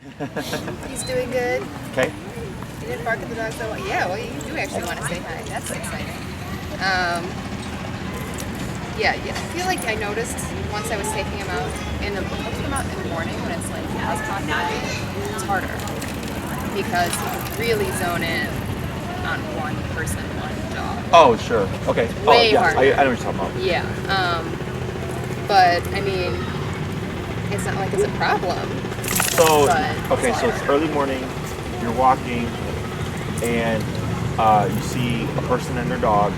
He's doing good. Okay. He didn't bark at the dog though. Yeah, well, you do actually want to say hi. That's exciting. Yeah, I feel like I noticed once I was taking him out in the morning when it's like it's harder because you can really zone in on one person, one dog. Oh, sure. Okay. Way yeah. harder. I know what you're talking about. Yeah. But I mean, it's not like it's a problem. So But okay, so it's early morning. You're walking, and you see a person and their dog.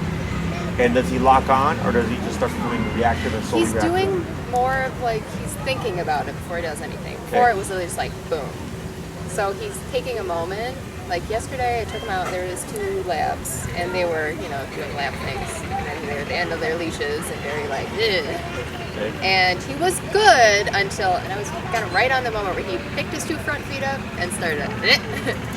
And does he lock on, or does he just start doing reactive and slowly he's reactive? doing more of like he's thinking about it before he does anything. Before it was literally just like boom. So he's taking a moment. Like yesterday, I took him out. There was 2 labs, and they were, doing lab things. And then they were at the end of their leashes, and very like, ugh. Okay. And he was good until, and I was kind of right on the moment where he picked his 2 front feet up and started.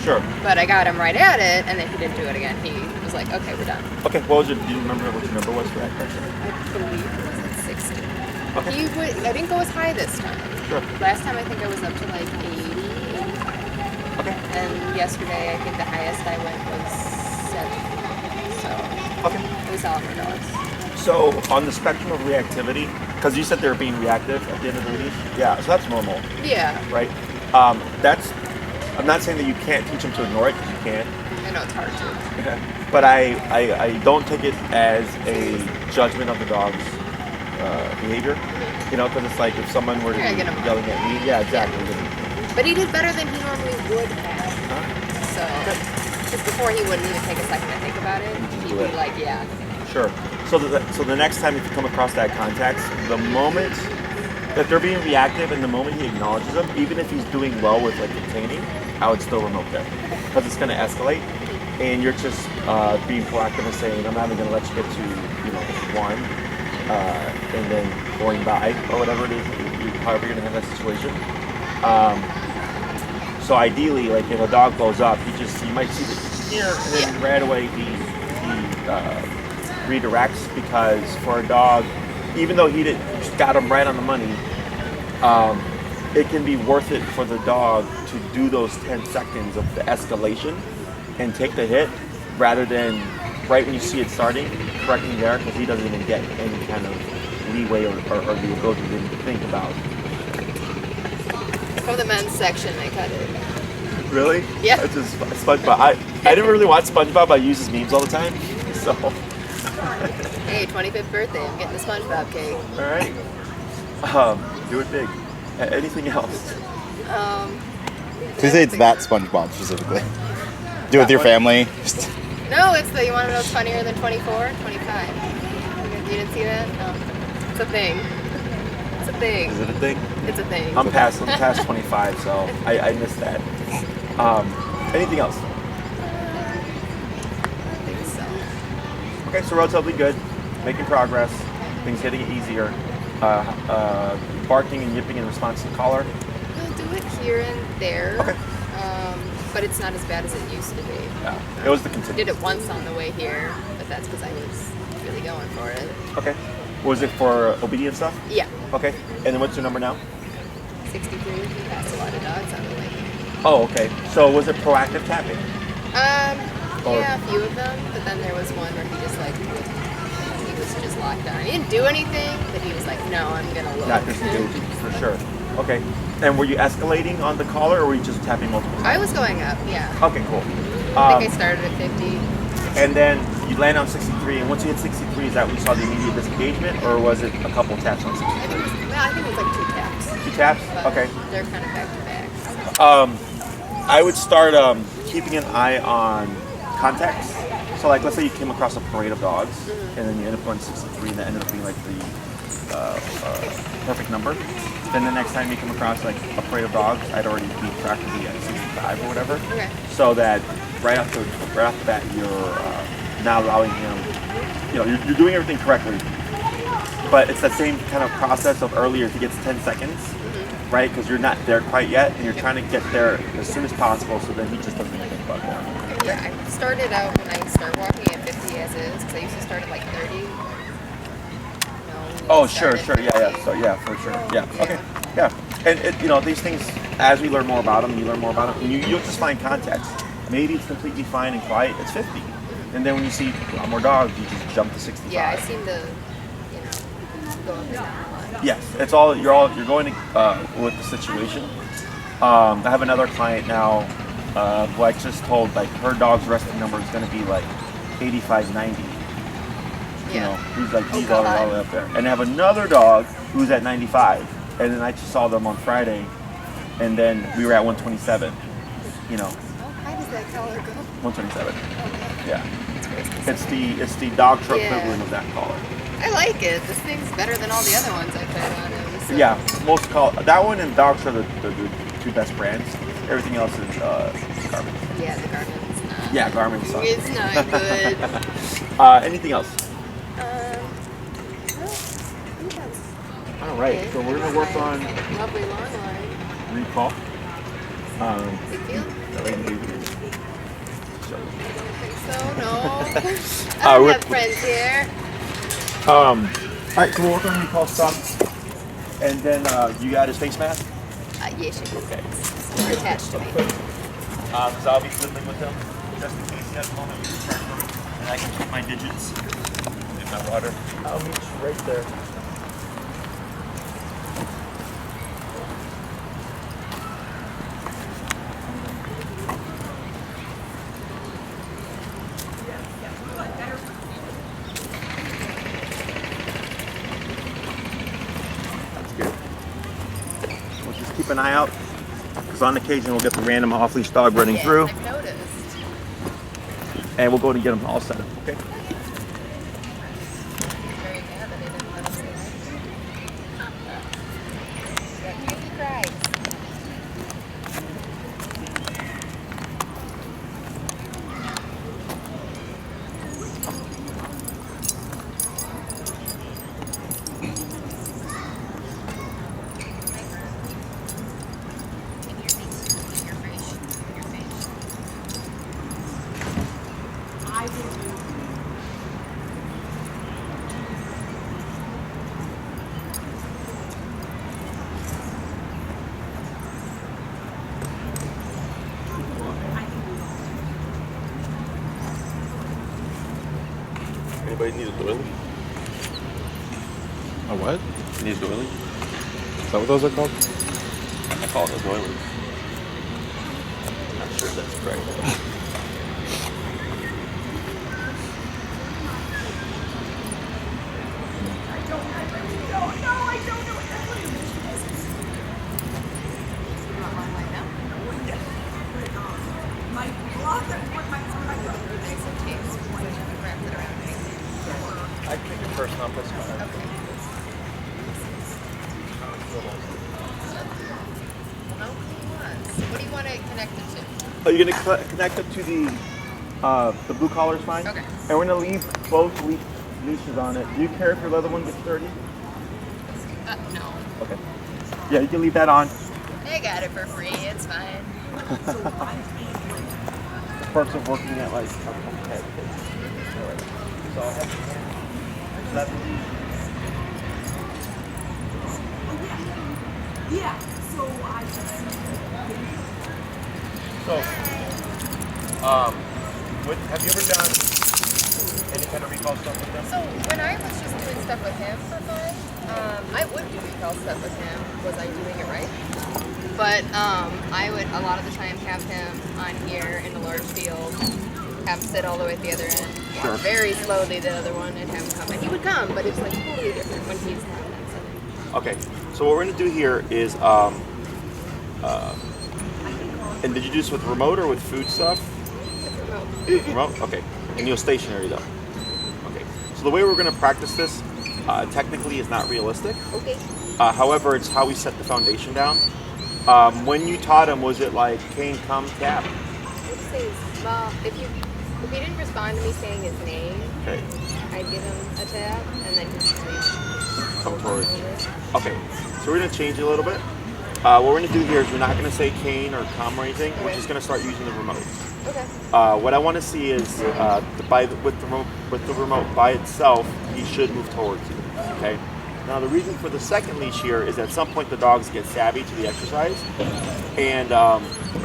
Sure. But I got him right at it, and then he didn't do it again. He was like, okay, we're done. Okay. What was your? Do you remember what your number was for that question? I believe it was at 60. Okay. I didn't go as high this time. Sure. Last time I think I was up to like 80. Okay. And yesterday, I think the highest I went was 70. So Okay. we saw more dogs. So on the spectrum of reactivity, because you said they were being reactive at the end of the leash, yeah. So that's normal, Yeah, right? That's. I'm not saying that you can't teach them to ignore it, because you can. I know it's hard to. Okay. But I don't take it as a judgment of the dog's behavior. Because it's like if someone were to Yeah, be get 'em. yelling at me, yeah, exactly. But he did better than he normally would have. So, just before he wouldn't even take a second to think about it, he'd do be it. like, yeah. Sure. So the next time if you come across that context, the moment that they're being reactive and the moment he acknowledges them, even if he's doing well with like containing, I would still remote them because it's going to escalate, and you're just being proactive and saying, I'm not even going to let you get to 1, and then going by or whatever it is, however you're going to have that situation. So ideally, like if a dog blows up, you might see the ear, and then right away he redirects, because for a dog, even though he got him right on the money, it can be worth it for the dog to do those 10 seconds of the escalation and take the hit, rather than right when you see it starting, correcting there, because he doesn't even get any kind of leeway or the ability to even think about. For the men's section, they cut it. Really? Yeah. It's just SpongeBob. I didn't really watch SpongeBob. I use his memes all the time. So. Hey, 25th birthday, I'm getting a SpongeBob cake. All right. Do it big. Anything else? So you say it's that SpongeBob specifically. Do it with your family. No, it's you want to know what's funnier than 24? 25. You didn't see that? No. It's a thing. It's a thing. Is it a thing? It's a thing. I'm past 25, so I missed that. Anything else? I think so. Okay, so relatively good. Making progress. Things getting easier. Barking and yipping in response to the collar. We'll do it here and there. Okay. But it's not as bad as it used to be. Yeah. It was the I continuous. did it once on the way here, but that's because I was really going for it. Okay. Was it for obedience stuff? Yeah. Okay. And then what's your number now? 63. We passed a lot of dogs on the way here. Oh, okay. So was it proactive tapping? Yeah, a few of them, but then there was one where he was just locked on. He didn't do anything, but he was like, no, I'm gonna look. Not disengaging, for sure. Okay. And were you escalating on the collar, or were you just tapping multiple times? I was going up, yeah. Okay, cool. I think I started at 50. And then you land on 63, and once you hit 63, is that when you saw the immediate disengagement, or was it a couple taps on 63? I think it was like 2 taps. 2 taps? But Okay. they're kind of back to back. I would start keeping an eye on context. So like, let's say you came across a parade of dogs, and then you end up going 63, and that ended up being like the perfect number. Then the next time you come across like a parade of dogs, I'd already be practically at 65 or whatever. Okay. So that right off the bat, you're not allowing him. You're doing everything correctly. But it's that same kind of process of earlier. He gets 10 seconds, right? Because you're not there quite yet, and you're trying to get there as soon as possible, so then he just doesn't even think about that. Yeah, I started out when I started walking at 50 as is, because I used to start at like 30. when Oh, you sure, started yeah. training. So yeah, for sure. Yeah. Okay. Yeah. And you know, these things, as we learn more about them, you learn more about them, and you'll just find context. Maybe it's completely fine and quiet. It's 50, and then when you see a lot more dogs, you just jump to 65. Yeah, I seem to, go up and down a lot. Yes, it's you're going to with the situation. I have another client now who I just told like her dog's resting number is going to be like 85, 90. You know, he's all the way up there. And I have another dog who's at 95, and then I just saw them on Friday, and then we were at 127. You know. Oh, how does that collar go? 127. Okay. Yeah. That's very specific. It's the dog truck Yeah. equivalent of that collar. I like it. This thing's better than all the other ones I've had on him. So. Yeah, most that one and Dogs are the two best brands. Everything else is garbage. Yeah, the Garmin's not. Yeah, Garmin sucks. It's not good. Anything else? No, I think that's All right, it. so we're gonna work on lovely long line. recall. Big deal? That way you can show them. I don't think so. No. I don't have friends here. All right, so we'll work on recall stuff, and then you got his face mask. Yes, you Okay. They're attached to me. So I'll be fiddling with them just in case at the moment we return them, and I can keep my digits in my water. I'll meet you right there. That's good. We'll just keep an eye out. Because on occasion we'll get the random off-leash dog running through, I've noticed. and we'll go and get them all set up. Okay. Very mad that I didn't let him see that. Yeah, he cries. Anybody need a doily? A what? Need a doily? Is that what those are called? I call it a doily. I'm not sure that's correct. I can make it first, not this one. Okay. No, he was. What do you want to connect it to? Are you gonna connect it to the blue collar is fine? Okay. And we're gonna leave both leashes on it. Do you care if your leather one gets dirty? No. Okay. Yeah, you can leave that on. I got it for free. It's fine. The perks of working at like a pet. So I have Yeah, so I just So, have you ever done any kind of recall stuff with them? So when I was just doing stuff with him for fun, I would do recall stuff with him. Was I doing it right? But I would a lot of the time have him on here in a large field, have him sit all the way at the other end, Sure. walk very slowly the other one, and have him come. And he would come, but it's like totally different when he's not in that setting. Okay, so what we're gonna do here is, and did you do this with remote or with food stuff? Remote? Okay. And you're stationary though. Okay. So the way we're gonna practice this, technically is not realistic. Okay. However, it's how we set the foundation down. When you taught him, was it like Kane, come, tap? I would say, well, if he didn't respond to me saying his name, Okay. I'd give him a tap, and then he'd Come towards. Okay. So we're gonna change it a little bit. What we're gonna do here is we're not gonna say Kane or come or anything. We're Okay. just gonna start using the remote. Okay. What I want to see is with the remote by itself, he should move towards you. Okay. Now the reason for the second leash here is at some point the dogs get savvy to the exercise, and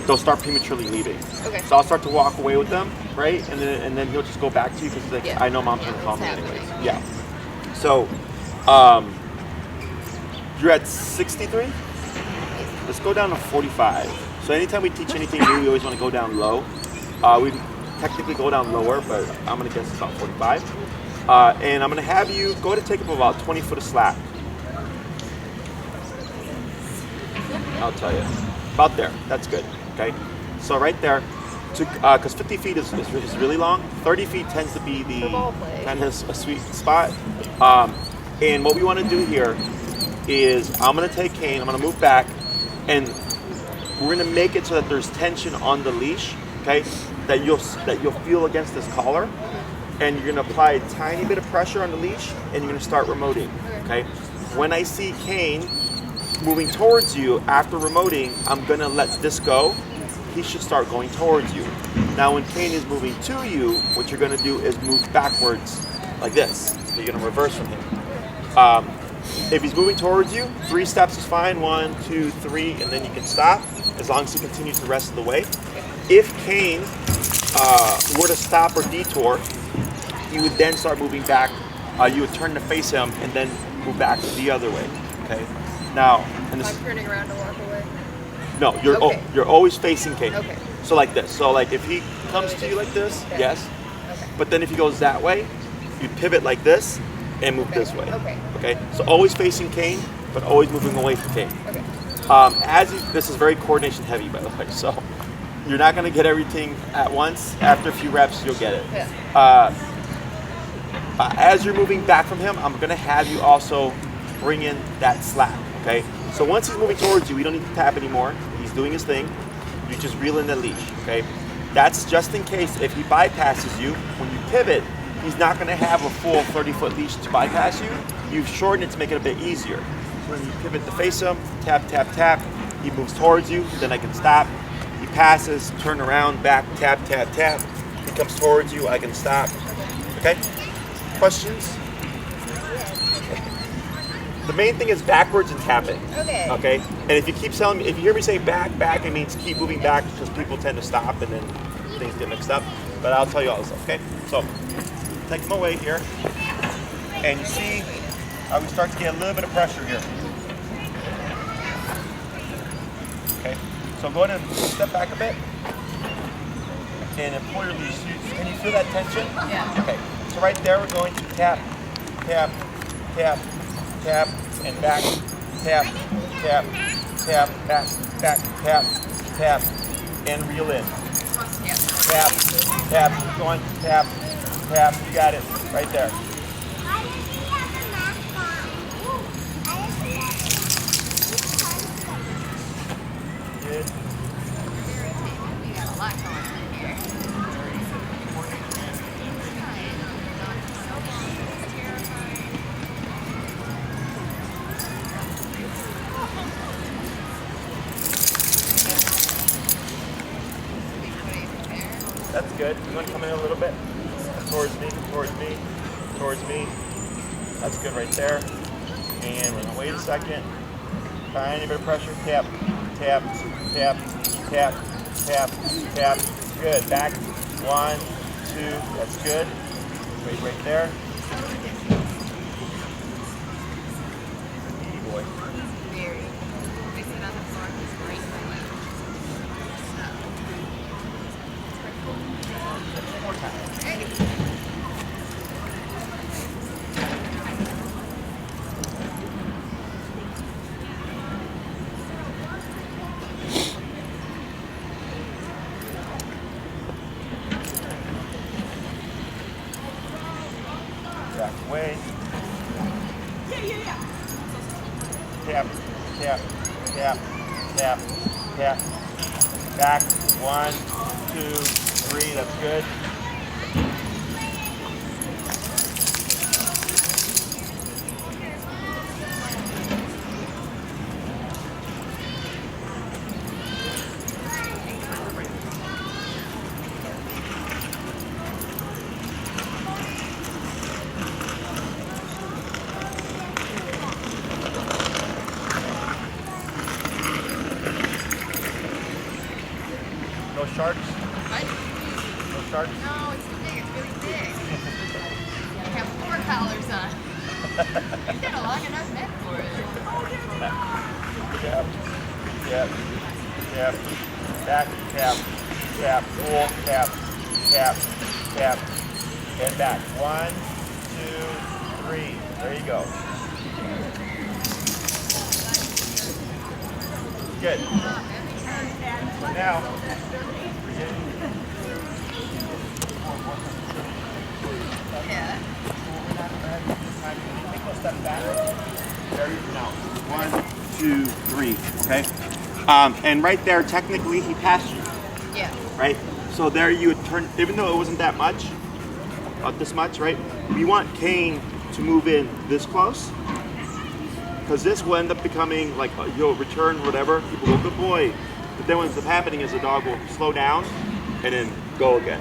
they'll start prematurely leaving. Okay. So I'll start to walk away with them, right? And then he'll just go back to you because he's like, Yeah. I know mom's gonna call me It's anyways. happening. Yeah. So you're at 63. Let's go down to 45. So anytime we teach anything new, we always want to go down low. We technically go down lower, but I'm gonna guess it's about 45. And I'm gonna have you go to take up about 20 foot of slack. I'll tell you. About there. That's good. Okay. So right there, because 50 feet is really long. 30 feet tends to be the For ball play. kind of a sweet spot. And what we want to do here is I'm gonna take Kane. I'm gonna move back, and we're gonna make it so that there's tension on the leash. Okay. That you'll feel against this collar. And you're gonna apply a tiny bit of pressure on the leash, and you're gonna start remoting, okay? When I see Kane moving towards you after remoting, I'm gonna let this go. He should start going towards you. Now when Kane is moving to you, what you're gonna do is move backwards like this. So you're gonna reverse from him. If he's moving towards you, 3 steps is fine, 1, 2, 3, and then you can stop, as long as he continues the rest of the way. If Kane were to stop or detour, you would then start moving back. You would turn to face him and then move back the other way. Okay. Now, and this, I'm turning around to walk away. no, you're Okay. you're always facing Kane. Okay. So like this. So like if he comes to you like this, Okay. yes. Okay. But then if he goes that way, you pivot like this and move this way. Okay. Okay. So always facing Kane, but always moving away from Kane. Okay. This is very coordination heavy, by the way. So you're not going to get everything at once. After a few reps, you'll get it. Yeah. As you're moving back from him, I'm gonna have you also bring in that slack, okay? So once he's moving towards you, we don't need to tap anymore. He's doing his thing. You just reel in the leash, okay? That's just in case if he bypasses you, when you pivot, he's not gonna have a full 30-foot leash to bypass you. You've shortened it to make it a bit easier. So when you pivot to face him, tap, tap, tap, he moves towards you, then I can stop. He passes, turn around, back, tap, tap, tap. He comes towards you, I can stop, okay? Questions? Okay. The main thing is backwards and tapping. Okay. Okay. And if you keep telling me, if you hear me say back, back, it means keep moving back because people tend to stop and then things get mixed up. But I'll tell you all this stuff. Okay. So take them away here, and you see how we start to get a little bit of pressure here. Okay. So go ahead and step back a bit, and then pull your leash. Can you feel that tension? Yeah. Okay. So right there, we're going to tap, tap, tap, tap, and back, tap, tap, tap, back, back, tap, tap, and reel in. Tap, tap, keep going, tap, tap, you got it, right there. Good. We got a lot going on here. That's good. You want to come in a little bit? Towards me, towards me, towards me. That's good right there. And we're going to wait a second. Tiny bit of pressure. Tap, tap, tap, tap, tap, tap. Good. Back. 1, 2. That's good. Wait right there. Easy boy. Very. We sit on the floor. He's great. One more time. Back away. Tap, tap, tap, tap, tap. Back. 1, 2, 3. That's good. No sharks? What? No sharks? No, it's too big. It's really big. I have 4 collars on. You've got a long enough neck for it. Tap, tap, tap, back, tap, tap, pull, tap, tap, tap, and back. 1, 2, 3. There you go. Good. So now, Yeah. take a step back. There you go. Now, 1, 2, 3. Okay. And right there, technically, he passed you. Yeah. Right. So there you would turn, even though it wasn't that much, about this much, right? We want Kane to move in this close, because this will end up becoming like he'll return whatever. People go, good boy. But then what ends up happening is the dog will slow down and then go again.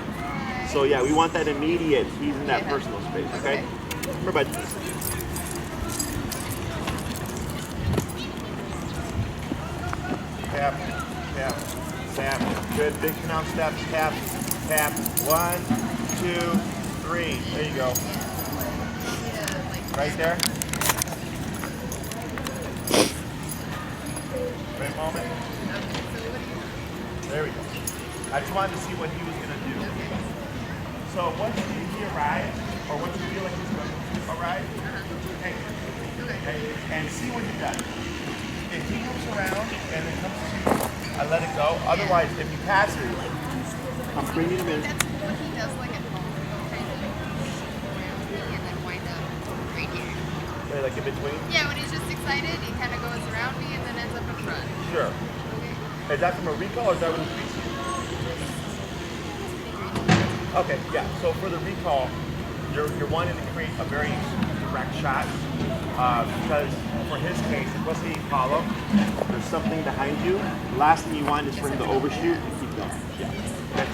So yeah, we want that immediate. He's in that personal space. Okay. Remember, bud. Tap, tap, tap. Good. Big pronounced steps. Tap, tap. 1, 2, 3. There you go. Right there. Great moment. There we go. I just wanted to see what he was going to do. So once he arrives, or once you feel like he's going to arrive, okay, and see what he does. If he moves around and then comes to you, I let it go. Otherwise, if he passes, I'm bringing him in. That's what he does like at home. Kind of around me and then wind up right here. Right, like in between? Yeah, when he's just excited, he kind of goes around me and then ends up in front. Sure. Okay. Is that from a recall or is that when he speaks to you? Okay, yeah. So for the recall, you're wanting to create a very direct shot because for his case, it was the follow. There's something behind you. The last thing you want is for him to overshoot and keep going. Yeah. Okay.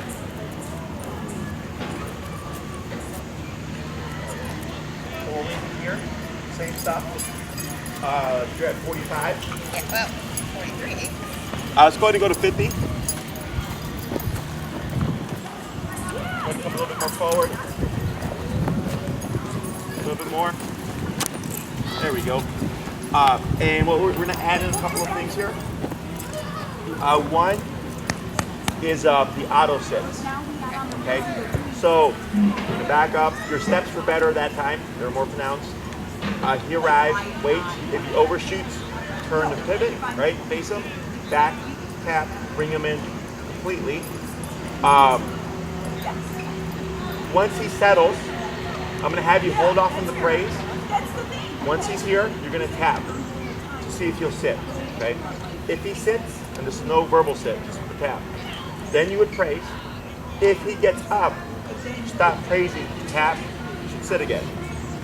Pull in here. Same stuff. You're at 45. Yeah, well, 43. I was going to go to 50. Come a little bit more forward. A little bit more. There we go. And what we're going to add in a couple of things here. One is the auto sits. Okay. So you're going to back up. Your steps were better that time. They're more pronounced. He arrives. Wait. If he overshoots, turn to pivot. Right. Face him. Back. Tap. Bring him in completely. Once he settles, I'm going to have you hold off on the praise. Once he's here, you're going to tap to see if he'll sit. Okay? If he sits, and there's no verbal sit, just the tap, then you would praise. If he gets up, stop praising, tap, he should sit again.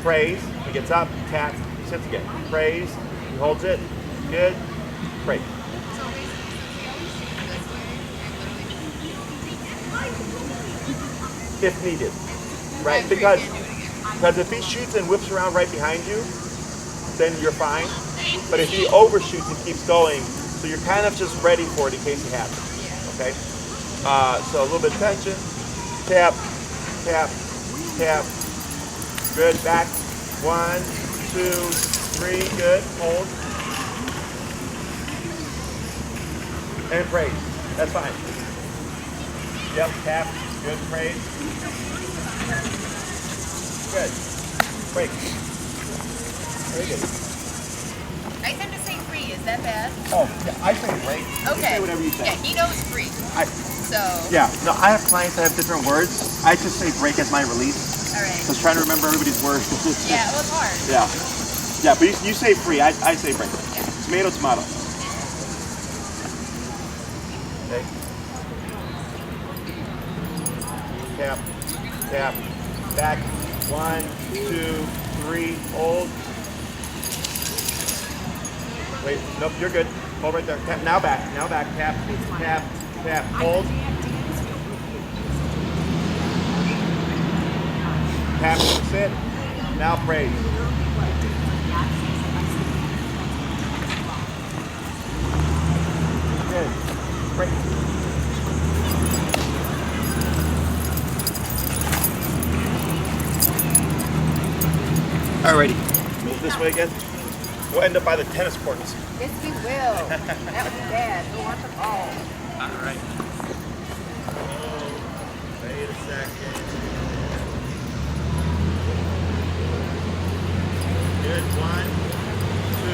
Praise, he gets up, tap, he sits again. Praise, he holds it, good, praise. If needed, right? Because if he shoots and whips around right behind you, then you're fine. But if he overshoots and keeps going, so you're kind of just ready for it in case it happens. Okay. So a little bit of tension. Tap, tap, tap. Good. Back. 1, 2, 3. Good. Hold. And praise. That's fine. Yep. Tap. Good. Praise. Good. Break. Very good. I tend to say free. Is that bad? Oh, yeah, I say break. Okay. You say whatever you say. Yeah, he knows free. So. Yeah. No, I have clients that have different words. I just say break as my release. All right. So I was trying to remember everybody's words. Yeah, well, it's hard. Yeah. Yeah, but you say free. I say break. Yeah. Tomato, tomato. Okay. Tap, tap, back. 1, 2, 3, hold. Wait, nope, you're good. Hold right there. Tap, now back, tap, tap, tap, hold. Tap, sit. Now praise. Good. Break. this way again. We'll end up by the tennis courts. Yes, we will. That would be bad. We'll want the ball. All right. Oh, wait a second. Good. 1, 2,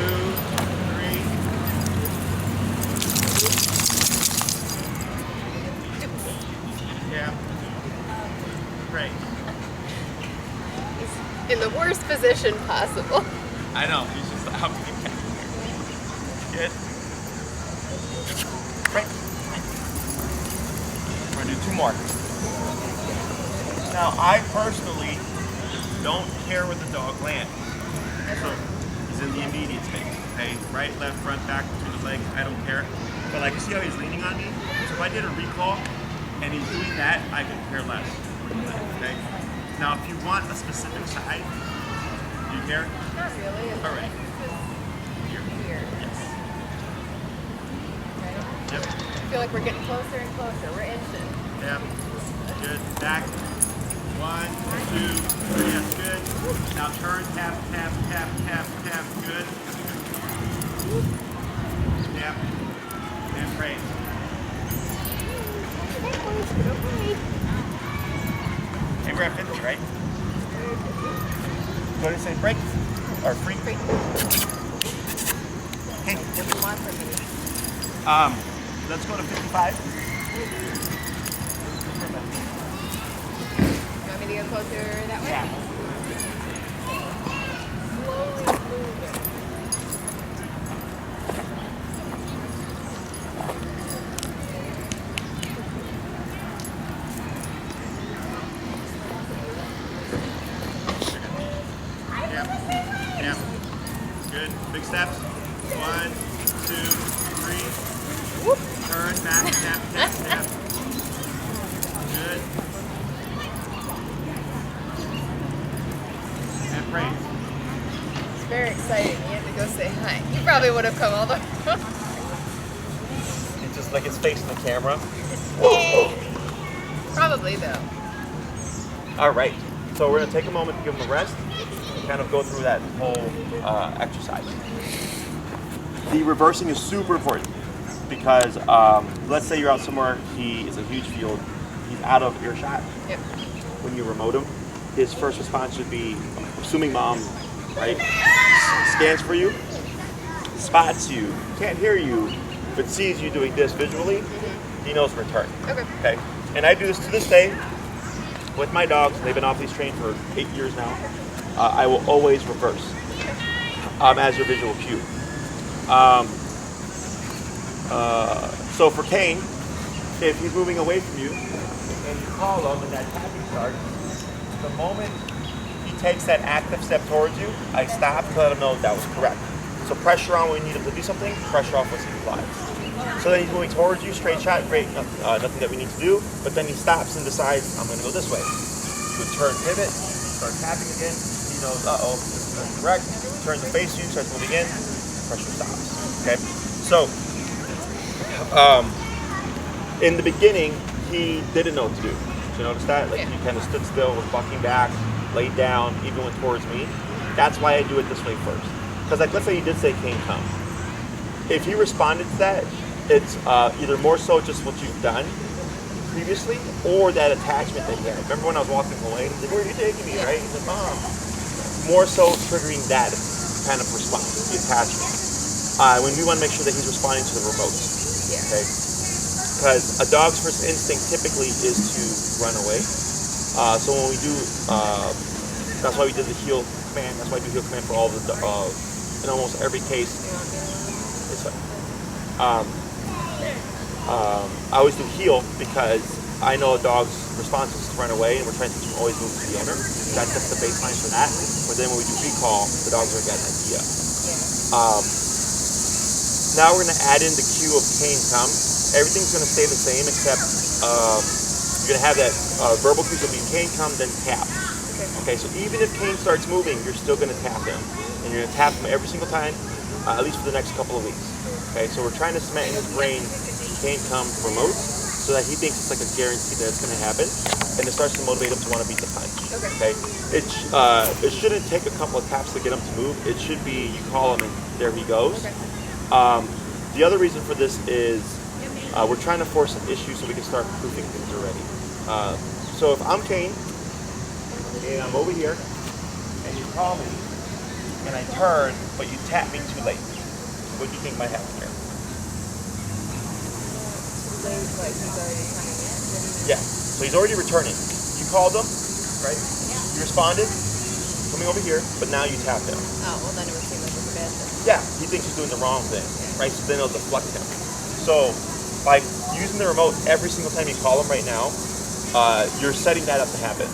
3. Yeah. Great. He's in the worst position possible. I know. He's just out. Good. Great. We're gonna do 2 more. Now, I personally don't care where the dog lands. So he's in the immediate space. Okay, right, left, front, back, between the legs. I don't care. But like, you see how he's leaning on me? So if I did a recall and he's doing that, I could care less. Okay. Now, if you want a specific side, do you care? Not really. All right. Here. Yes. Right? Yep. I feel like we're getting closer and closer. We're inching. Yep. Good. Back. 1, 2, 3. That's good. Now turn. Tap, tap, tap, tap, tap. Good. Yep. And praise. Okay, we're at finish, right? Go ahead and say break or free. Okay. What do you want from me? Let's go to 55. You want me to go closer that way? Yeah. Slowly moving. Yeah. Yeah. Good. Big steps. 1, 2, 3. Whoop. Turn back. Tap, tap, tap. Good. And praise. It's very exciting. You have to go say hi. You probably would have come all the way. It's just like it's facing the camera. Probably though. All right. So we're gonna take a moment to give him a rest and kind of go through that whole exercise. The reversing is super important because let's say you're out somewhere, he is a huge field, he's out of earshot. Yep. When you remote him, his first response should be, assuming mom, right, scans for you, spots you, can't hear you, but sees you doing this visually, he knows return. Okay. Okay. And I do this to this day with my dogs. They've been off leash trained for 8 years now. I will always reverse as your visual cue. So for Kane, if he's moving away from you and you call him and that tapping starts, the moment he takes that active step towards you, I stop to let him know that was correct. So pressure on when you need him to do something, pressure off once he complies. So then he's moving towards you, straight shot, great, nothing that we need to do, but then he stops and decides, I'm gonna go this way. You would turn, pivot, start tapping again, he knows, uh-oh, this is incorrect, turns to face you, starts moving in, pressure stops, okay? So, in the beginning, he didn't know what to do. Did you notice that? Like, he kind of stood still, was bucking back, laid down, even went towards me. That's why I do it this way first. Because, like, let's say you did say Kane come. If he responded to that, it's either more so just what you've done previously, or that attachment that he had. Remember when I was walking away? He's like, where are you taking me, right? He's like, Mom. More so triggering that kind of response, the attachment. When we want to make sure that he's responding to the remote. Okay? Because a dog's first instinct typically is to run away. So when we do, that's why we did the heel command. That's why we do heel command for all the, in almost every case. This way. I always do heel because I know a dog's response is to run away, and we're trying to teach him always move to the owner. That's just the baseline for that. But then when we do recall, the dogs are going to get an idea. Now we're going to add in the cue of Kane come. Everything's going to stay the same except you're going to have that verbal cue. So be Kane come, then tap. Okay, so even if Kane starts moving, you're still going to tap him. And you're going to tap him every single time, at least for the next couple of weeks. Okay, so we're trying to cement in his brain Kane come remote, so that he thinks it's like a guarantee that it's going to happen, and it starts to motivate him to want to beat the punch. Okay. It shouldn't take a couple of taps to get him to move. It should be you call him and there he goes. Okay. The other reason for this is we're trying to force an issue so we can start proofing things already. So if I'm Kane and I'm over here and you call me and I turn but you tap me too late, what do you think might happen here? Too late, like he's already coming in. Yeah, so he's already returning. You called him, right? You responded, coming over here, but now you tap him. Oh, well then it would seem like it's a bad thing. Yeah, he thinks he's doing the wrong thing, right? So then it'll deflect him. So by using the remote every single time you call him right now, you're setting that up to happen.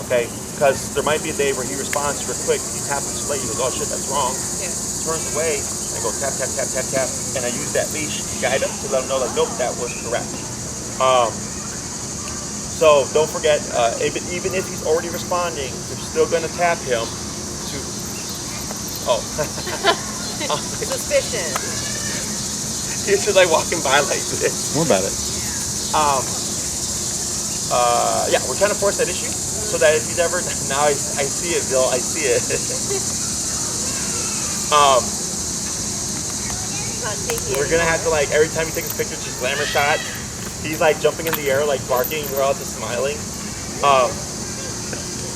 Okay? Because there might be a day where he responds real quick, you tap him too late, he goes, oh shit, that's wrong. Yeah. Turns away, and I go tap, tap, tap, tap, tap, and I use that leash to guide him to let him know, like, nope, that was correct. So don't forget, even if he's already responding, you're still going to tap him to. Oh. Suspicion. He's just like walking by like this. More about it. Yeah, we're trying to force that issue so that if he's ever now I see it, Bill. I see it. We're gonna have to like every time he takes a picture, just glamour shot. He's like jumping in the air, like barking. We're all just smiling.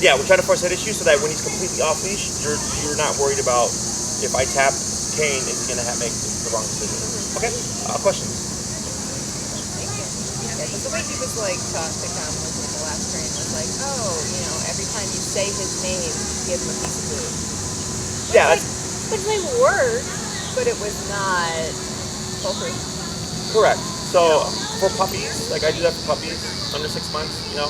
Yeah, we're trying to force that issue so that when he's completely off leash, you're not worried about if I tap Kane, is he gonna make the wrong decision? Okay. Questions? Yeah, but the way he was like taught to come was in the last train was like, oh, you know, every time you say his name, give him a piece of food. Yeah, Which like worked, but it was not foolproof. correct. So for puppies, like I do that for puppies under 6 months, you know,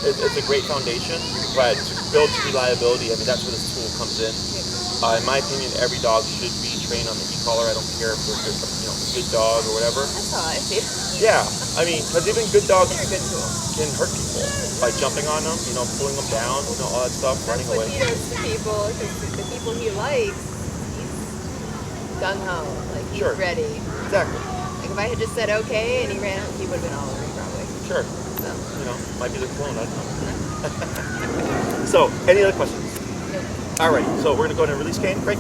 it's a great foundation. But to build to reliability, I mean that's where this tool comes in. In my opinion, every dog should be trained on the e-collar. I don't care if they're good, you know, a good dog or whatever. That's how I feel. Yeah, I mean, because even good dogs They're a good tool. can hurt people by jumping on them, you know, pulling them down, you know, all that stuff, running That's what away. he does to people, because the people he likes, he's gung-ho, like he's Sure. ready. Exactly. Like if I had just said okay and he ran out, he would have been all over me probably. Sure. So, You know, might be the clone. I don't know. So, any other questions? Alrighty, so we're gonna go ahead and release Kane. Break.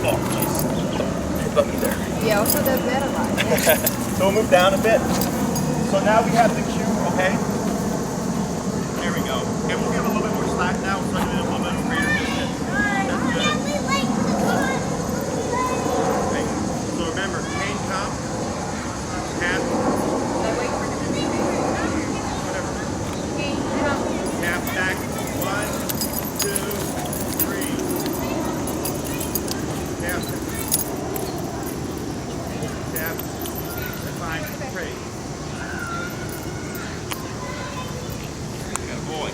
Oh, jeez. Lucky there. yeah, also does that a lot. Yeah. So we'll move down a bit. So now we have the cue, okay? There we go. And we'll give a little bit more slack now. We'll start doing a little bit of greater distance. That's good. Okay. So remember, Kane come, tap, whatever. Tap back. 1, 2, 3. Tap. Tap. Fine. Great. Good boy.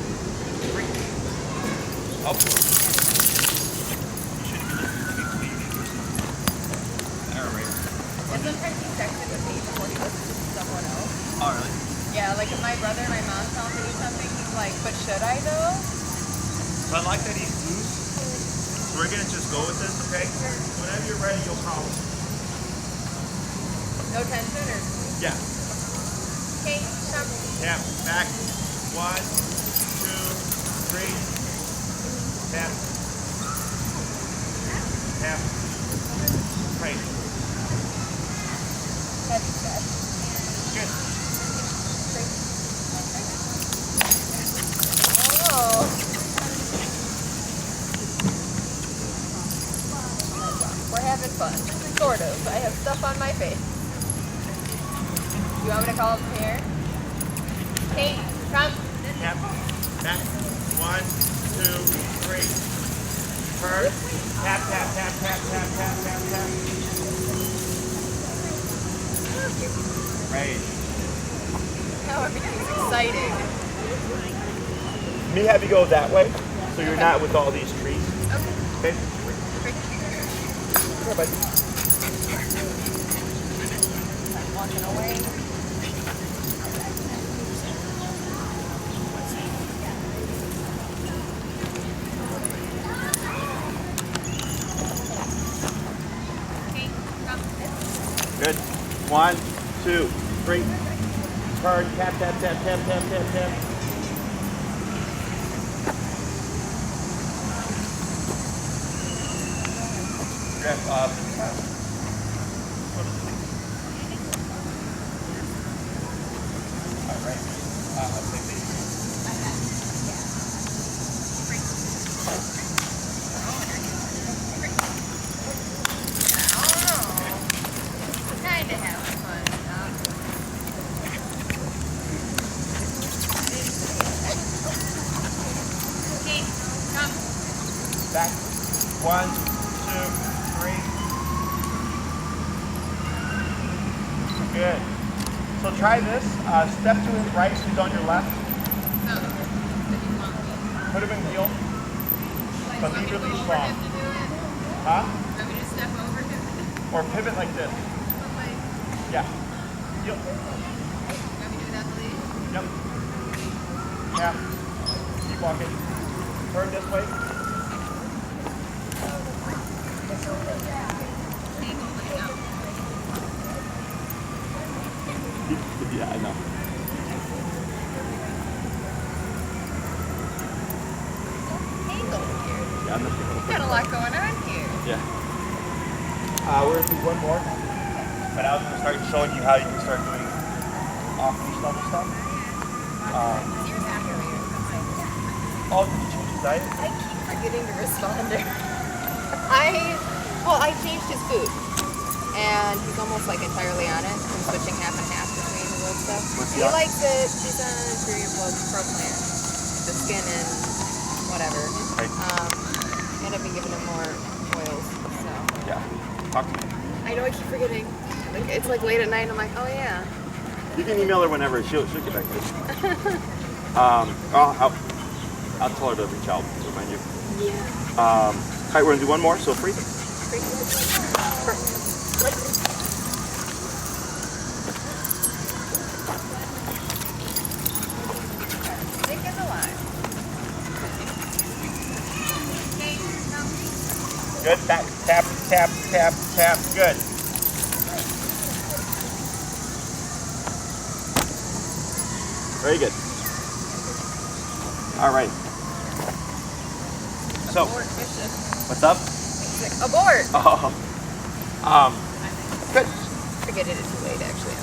Up. You should be listening to me. All right. And sometimes he texted with me before he listens to someone else. Oh, really? Yeah, like if my brother and my mom tell him to do something, he's like, but should I though? So I like that he's loose. So we're gonna just go with this, okay? Whenever you're ready, you'll call him. No tension or? Yeah. Okay, come. Tap. Back. 1, 2, 3. Tap. Tap. Right. Heavy set. Good. Oh. We're having fun. Sort of. I have stuff on my face. You want me to call him from here? Kate, come. Tap. Back. 1, 2, 3. Turn. Tap, tap, tap, tap, tap, tap, tap, tap. Right. Now everything's exciting. Me have you go that way, so you're not with all these trees. Okay. Okay? Come on, buddy. I'm walking away. Kate, come. 1, 2, 3. Turn, tap, tap, tap, tap, tap, tap, tap. Grab up. All right. Kind of having fun. Okay, come. Back. 1, 2, 3. Good. So try this. Step to his right, he's on your left. So, that you want me. Put him in heel. But Want me leave to your go leash over long. him to do it? Huh? Want me to step over him? Or pivot like this. Like, Yeah. Heel. want me to do that, please? Yep. Yeah. Keep walking. Turn this way. Yeah, I know. Angle here. Yeah, I'm not Got a lot going on here. Yeah. We're going to do one more. But I was going to start showing you how you can start doing off-leash level stuff. Ears activated. Oh, did you change his diet? I keep forgetting to respond to her. I changed his food. And he's almost like entirely on it. I'm switching half and half between the little stuff. What's He the likes it. He's on pro plan. The skin and whatever. Right. And I've been giving him more oils. So Yeah. Talk to me. I know I keep forgetting. Like, it's like late at night and I'm like, oh yeah. You can email her whenever. She'll get back to you. I'll tell her to reach out to remind you. Yeah. All right, we're going to do one more, so free. Stick in the line. Good. Back. Tap, tap, tap, tap. Good. Very good. All right. So, Abort mission. what's up? Abort. Oh. Good. I think I did it too late actually.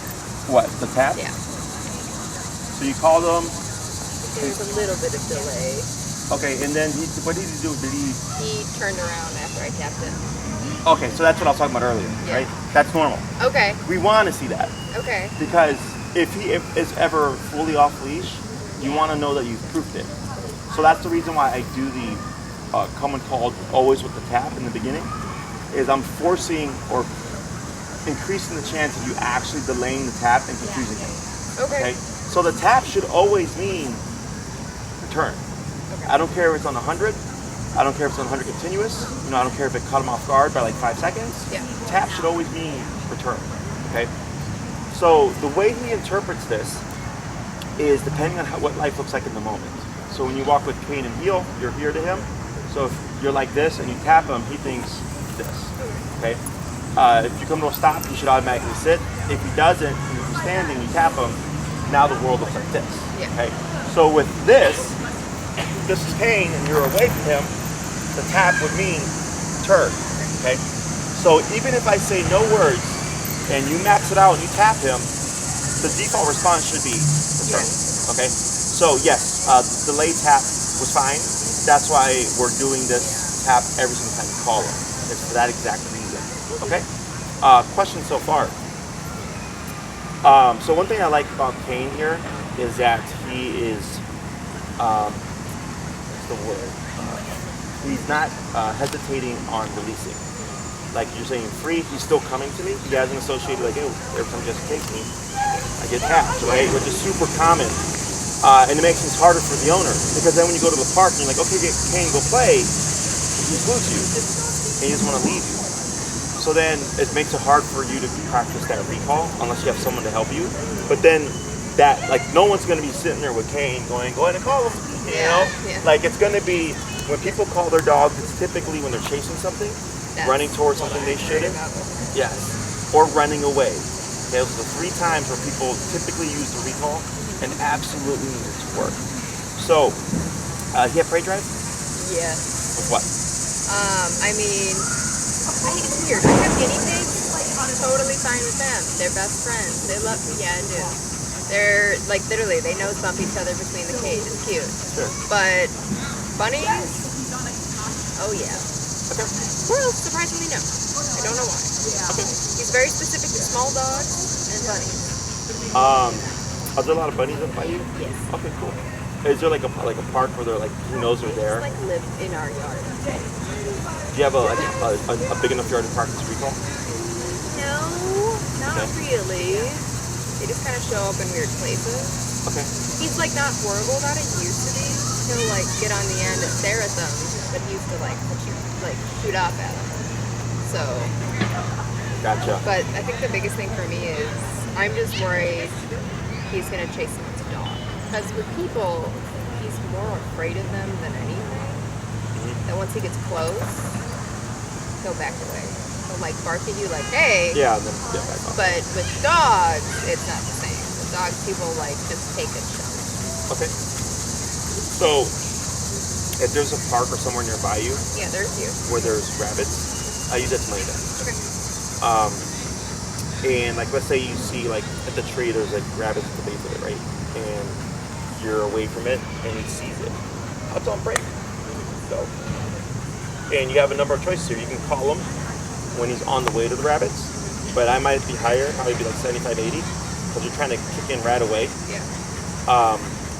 What? The tap? Yeah. So you called him. There's a little bit of delay. Okay, and then what did he do? He turned around after I tapped it. Okay, so that's what I was talking about earlier, Yeah. right? That's normal. Okay. We want to see that Okay. because if he is ever fully off leash, you want to know that you've proofed it. So that's the reason why I do the common call always with the tap in the beginning, is I'm forcing or increasing the chance of you actually delaying the tap and confusing him. Okay. So the tap should always mean return. Okay. I don't care if it's on 100. I don't care if it's on 100 continuous. I don't care if it caught him off guard by like 5 seconds. Yeah. Tap should always mean return. Okay. So the way he interprets this is depending on what life looks like in the moment. So when you walk with Kane and heel, you're here to him. So if you're like this and you tap him, he thinks this. Okay. If you come to a stop, he should automatically sit. If he doesn't, and if you're standing, you tap him. Now the world looks like this. Yeah. Okay. So with this is Kane, and you're away from him. The tap would mean turn. Okay. So even if I say no words and you max it out and you tap him, the default response should be return. Okay. So yes, delay tap was fine. That's why we're doing this tap every single time you call him. It's for that exact reason. Okay. Question so far. So one thing I like about Kane here is that he is, what's the word? He's not hesitating on releasing. Like you're saying free, he's still coming to me. He hasn't associated like, oh, every time Jessica takes me, I get tapped, right? Which is super common. And it makes things harder for the owner because then when you go to the park and you're like, okay, Kane, go play, he excludes you and he doesn't want to leave you. So then it makes it hard for you to practice that recall unless you have someone to help you. But then that, like, no one's going to be sitting there with Kane going, go ahead and call him, you know? Yeah. Like, it's going to be, when people call their dogs, it's typically when they're chasing something, running towards something they shouldn't. Yes. Or running away. Okay, those are the 3 times where people typically use the recall and absolutely need it to work. So, he had prey drive? Yeah. With what? I mean, it's weird. I have guinea pigs. Totally fine with them. They're best friends. They love me. Yeah, I do. They're like literally, they nose bump each other between the cage. It's cute. Sure. But bunnies, oh yeah. Okay. Squirrels, surprisingly no. I don't know why. Okay. He's very specific to small dogs and bunnies. Are there a lot of bunnies up by you? Yes. Okay, cool. Is there like a park where they're like, he knows they're there? Just like live in our yard. Do you have a big enough yard to park this recall? No, not really. They just kind of show up in weird places. Okay. He's like not horrible about it. He used to be. He'll like get on the end and stare at them, but he used to like shoot off at them. So. Gotcha. But I think the biggest thing for me is I'm just worried he's gonna chase someone's dog. Because with people, he's more afraid of them than anything. That once he gets close, he'll back away. He'll like bark at you like, hey. Yeah, and then get back off. But with dogs, it's not the same. With dogs, people like just take a chunk. Okay. So, if there's a park or somewhere nearby you Yeah, there's you. where there's rabbits, I use that to my advantage. Okay. And like, let's say you see like at the tree, there's like rabbits at the base of it, right? And you're away from it, and he sees it. I'll tell him break. Go. And you have a number of choices here. You can call him when he's on the way to the rabbits, but I might be higher, probably be like 75, 80, because you're trying to kick in right away. Yeah.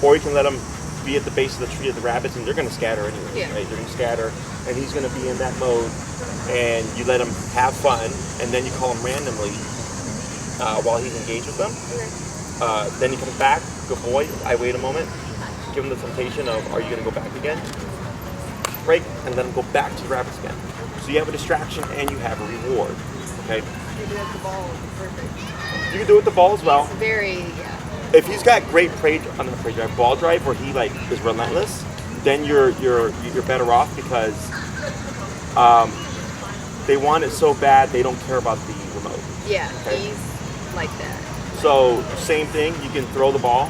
Or you can let him be at the base of the tree of the rabbits, and they're going to scatter anyway, Yeah. right? They're going to scatter, and he's going to be in that mode, and you let him have fun, and then you call him randomly while he's engaged with them. Okay. Then he comes back, good boy, I wait a moment, give him the temptation of, are you going to go back again? Break, and let him go back to the rabbits again. So you have a distraction, and you have a reward, okay? You do it with the ball. Perfect. You can do it with the ball as well. It's very, yeah. If he's got great ball drive where he like is relentless, then you're better off because they want it so bad they don't care about the remote. Yeah, Okay. he's like that. So same thing, you can throw the ball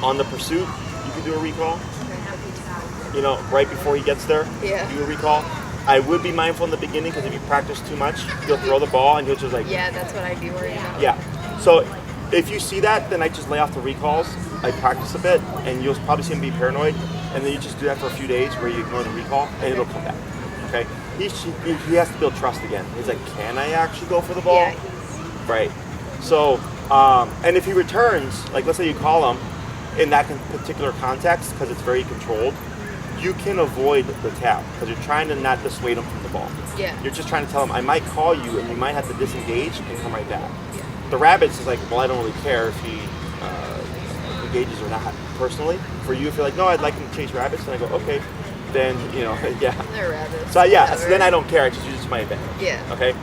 on the pursuit. You can do a recall. You know, right before he gets there, Yeah. do a recall. I would be mindful in the beginning because if you practice too much, you'll throw the ball and you'll just like Yeah, that's what I'd be worried about. Yeah. So if you see that, then I just lay off the recalls. I practice a bit, and you'll probably see him be paranoid. And then you just do that for a few days where you ignore the recall, and it'll come back. Okay? He has to build trust again. He's like, can I actually go for the ball? Yeah. Right. So, and if he returns, like let's say you call him in that particular context, because it's very controlled, you can avoid the tap because you're trying to not dissuade him from the ball. Yeah. You're just trying to tell him, I might call you, and you might have to disengage and come right back. The rabbits is like, well, I don't really care if he engages or not personally. For you, if you're like, no, I'd like him to chase rabbits, then I go, okay, then, you know, yeah. They're rabbits. So yeah, whatever. so then I don't care, I just use it to my advantage. Yeah. Okay?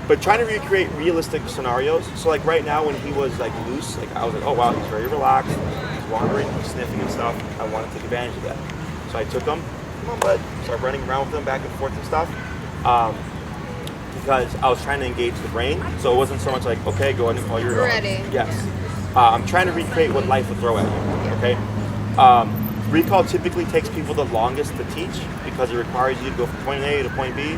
But trying to recreate realistic scenarios. So like right now when he was like loose, like I was like, oh wow, he's very relaxed, he's wandering, he's sniffing and stuff. I want to take advantage of that. So I took him, come on bud, started running around with him back and forth and stuff. Because I was trying to engage the brain, so it wasn't so much like, okay, go ahead and call your dog. Ready. Yes. I'm trying to recreate what life would throw at you, okay? Recall typically takes people the longest to teach because it requires you to go from point A to point B,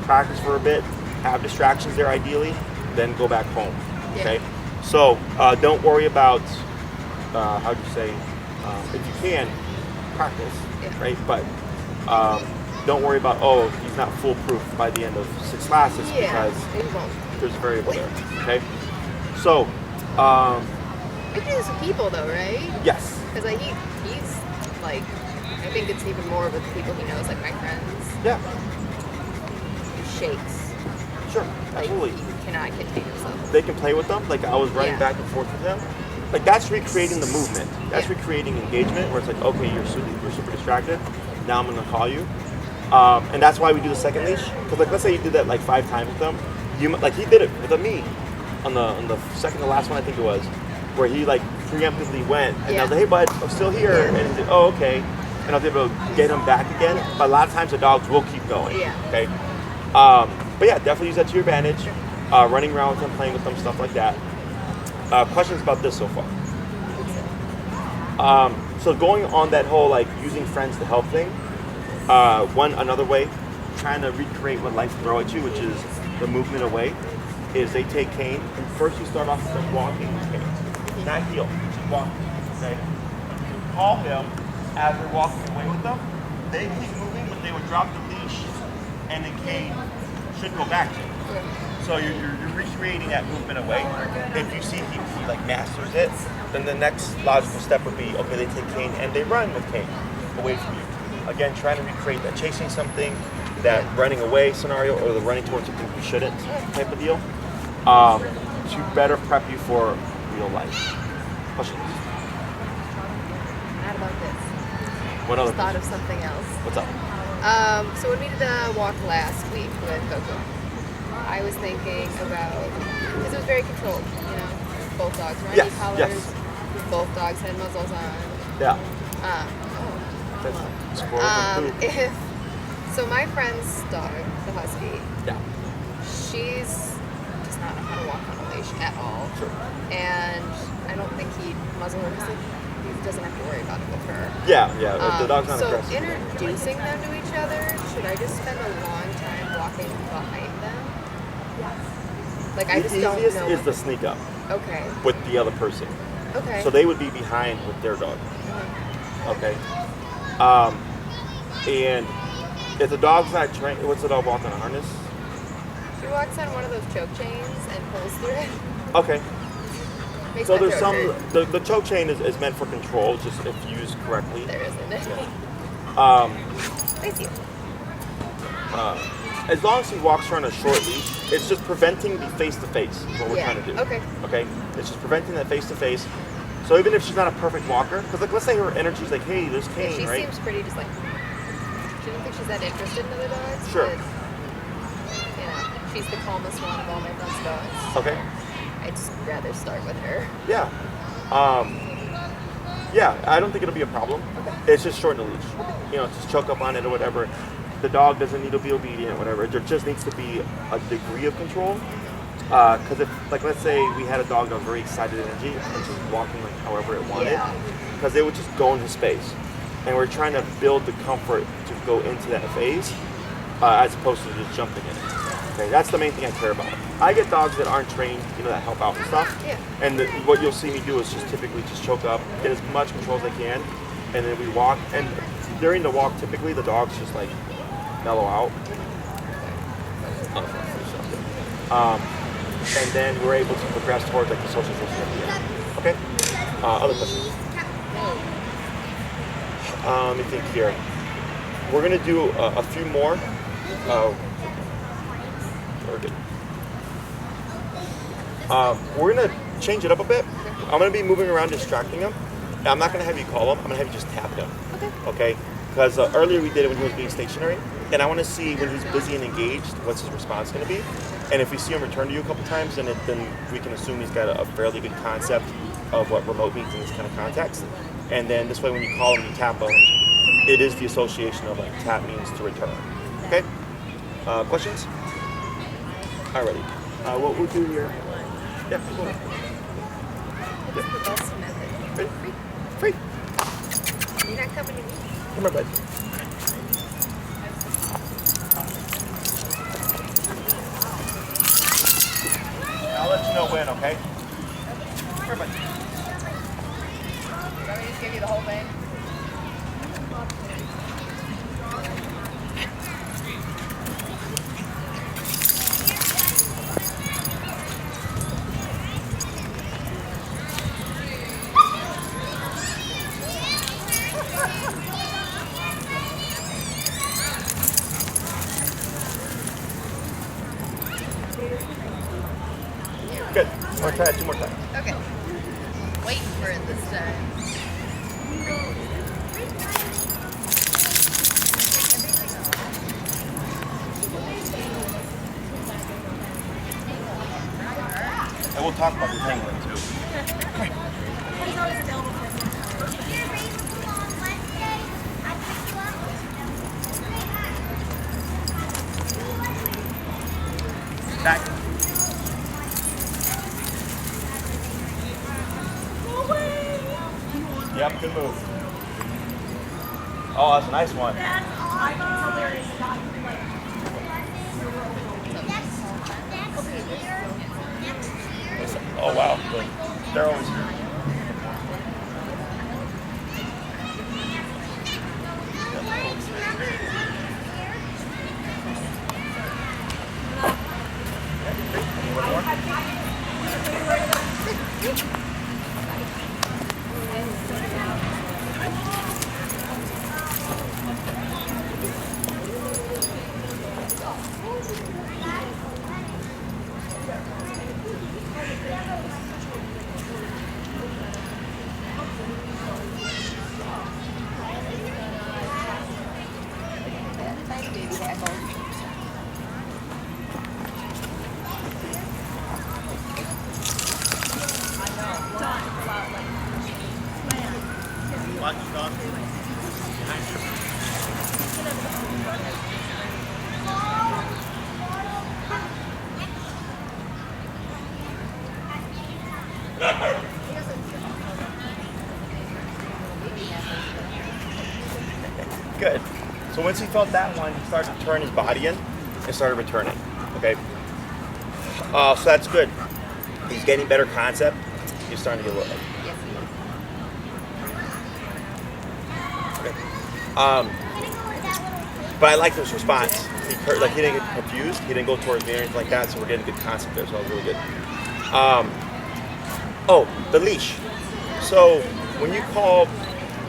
practice for a bit, have distractions there ideally, then go back home, okay? So don't worry about, how do you say, if you can, practice, right? But don't worry about, oh, he's not foolproof by the end of 6 classes because there's a variable there, okay? So, We can do this with people though, right? yes. Because like he's like, I think it's even more with people he knows, like my friends. Yeah, He shakes. sure, Like absolutely. he cannot contain himself. They can play with them, like I was running Yeah. back and forth with him. Like that's recreating the movement. That's Yeah. recreating engagement where it's like, okay, you're super distracted, now I'm gonna call you. And that's why we do the second leash. Because like let's say you did that like 5 times with them. Like he did it with me on the second to last one I think it was, where he like preemptively went and I was like, hey bud, I'm still here, and he's like, oh okay, and I was able to get him back again. But a lot of times the dogs will keep going. Yeah. Okay. But yeah, definitely use that to your advantage. running around with them, playing with them, stuff like that. Questions about this so far? So going on that whole like using friends to help thing, another way, trying to recreate what life throw at you, which is the movement away, is they take Kane, and first you start off with them walking with Kane, not heel, just walking, okay? Call him as they're walking away with them. They keep moving, but they would drop the leash, and then Kane should go back to him. So you're recreating that movement away. If you see he like masters it, then the next logical step would be, okay, they take Kane and they run with Kane away from you. Again, trying to recreate that chasing something, that running away scenario, or the running towards something you shouldn't type of deal, to better prep you for real life. Questions? Not about this. What other? Just thought of something else. What's up? So when we did the walk last week with Coco, I was thinking about, because it was very controlled, you know, both dogs were on Yes, collars, yes. both dogs had muzzles on. Yeah. So my friend's dog, the husky, Yeah. she's does not know how to walk on a leash at all. Sure. And I don't think he'd muzzle her because he doesn't have to worry about it with her. Yeah. The dog's not so aggressive. introducing them to each other, should I just spend a long time walking behind them? Like I The just don't easiest know. is the sneak up Okay. with the other person. Okay. So they would be behind with their dog. Okay. And if the dog's not trained, what's the dog walk on a harness? She walks on one of those choke chains and pulls through it. Okay. Makes So my there's throat some, hurt. the choke chain is meant for control, just if used correctly. There isn't any. Thank you. As long as he walks her on a short leash, it's just preventing the face-to-face is what we're Yeah, trying to do. okay. Okay? It's just preventing that face-to-face. So even if she's not a perfect walker, because like let's say her energy's like, hey, there's Yeah, Kane, she right? seems pretty just like, she doesn't think she's that interested in other dogs. Sure. But, you know, she's the calmest one of all my friend's dogs. Okay. I'd just rather start with her. Yeah. Yeah, I don't think it'll be a problem. It's just shorten the leash. You know, just choke up on it or whatever. The dog doesn't need to be obedient, whatever. There just needs to be a degree of control. Because if, like, let's say we had a dog that was very excited energy and just walking like however it wanted, because they would just go into space. And we're trying to build the comfort to go into that phase as opposed to just jumping in it. Okay, that's the main thing I care about. I get dogs that aren't trained, you know, that help out and stuff. Yeah. And what you'll see me do is just typically just choke up, get as much control as I can, and then we walk. And during the walk, typically the dogs just like mellow out. And then we're able to progress towards like the socialization at the end. Okay? Other questions? Let me think here. We're gonna do a few more. We're good. We're gonna change it up a bit. I'm gonna be moving around, distracting him. And I'm not gonna have you call him. I'm gonna have you just tap him. Okay? Because earlier we did it when he was being stationary, and I want to see when he's busy and engaged, what's his response going to be. And if we see him return to you a couple times, then we can assume he's got a fairly good concept of what remote means in this kind of context. And then this way, when you call him, you tap him. It is the association of like tap means to return. Okay? Questions? Alrighty. What we'll do here? Yeah, go ahead. What's the best method? Ready? Free. You're not coming to me. Come here, bud. I'll let you know when, okay? Come here, bud. Want me to just give you the whole thing? Good. I'm gonna try it 2 more times. Okay. Waiting for it this time. And we'll talk about the penguin too. He's always available for us. Back. Yep, good move. Oh, that's a nice one. That's I think it's hilarious. Not like Oh, wow. They're always here. Baby hackle. Good. So once he felt that one, he started to turn his body in and started returning. Okay. So that's good. He's getting better concept. He's starting to get a little. Yes, he is. Okay. But I like this response. He didn't get confused. He didn't go towards me or anything like that. So we're getting a good concept there. So that was really good. Oh, the leash. So when you call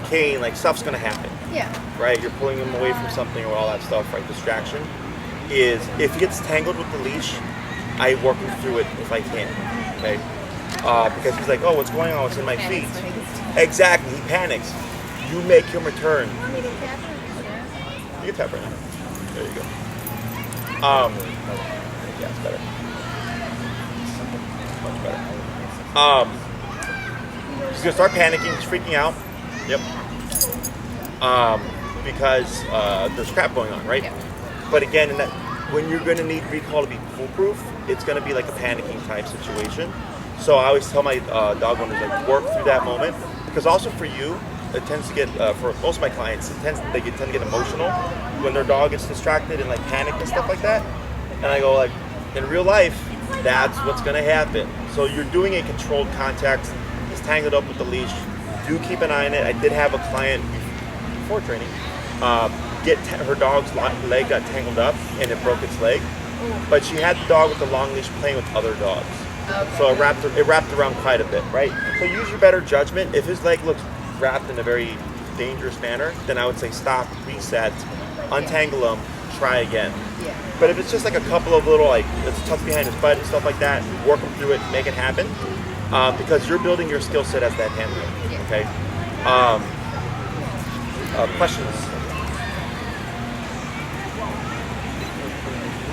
Kane, like stuff's gonna happen. Yeah. Right? You're pulling him away from something or all that stuff, right? Distraction is if he gets tangled with the leash, I work him through it if I can. Okay? Because he's like, oh, what's going on? What's in my feet? Exactly. He panics. You make him return. Want me to tap it? You can tap right now. There you go. Yeah, it's better. Much better. He's gonna start panicking. He's freaking out. Yep. Because there's crap going on, right? Yeah. But again, when you're going to need recall to be foolproof, it's going to be like a panicking type situation. So I always tell my dog owners, like, work through that moment. Because also for you, it tends to get, for most of my clients, they tend to get emotional when their dog gets distracted and like panic and stuff like that. And I go like, in real life, that's what's going to happen. So you're doing a controlled contact. He's tangled up with the leash. Do keep an eye on it. I did have a client before training, her dog's leg got tangled up and it broke its leg, but she had the dog with the long leash playing with other dogs. Okay. So it wrapped around quite a bit, right? So use your better judgment. If his leg looks wrapped in a very dangerous manner, then I would say stop, reset, untangle him, try again. Yeah. But if it's just like a couple of little, like it's tucked behind his butt and stuff like that, work him through it, make it happen, because you're building your skill set as that handler. Yeah. Okay. Questions?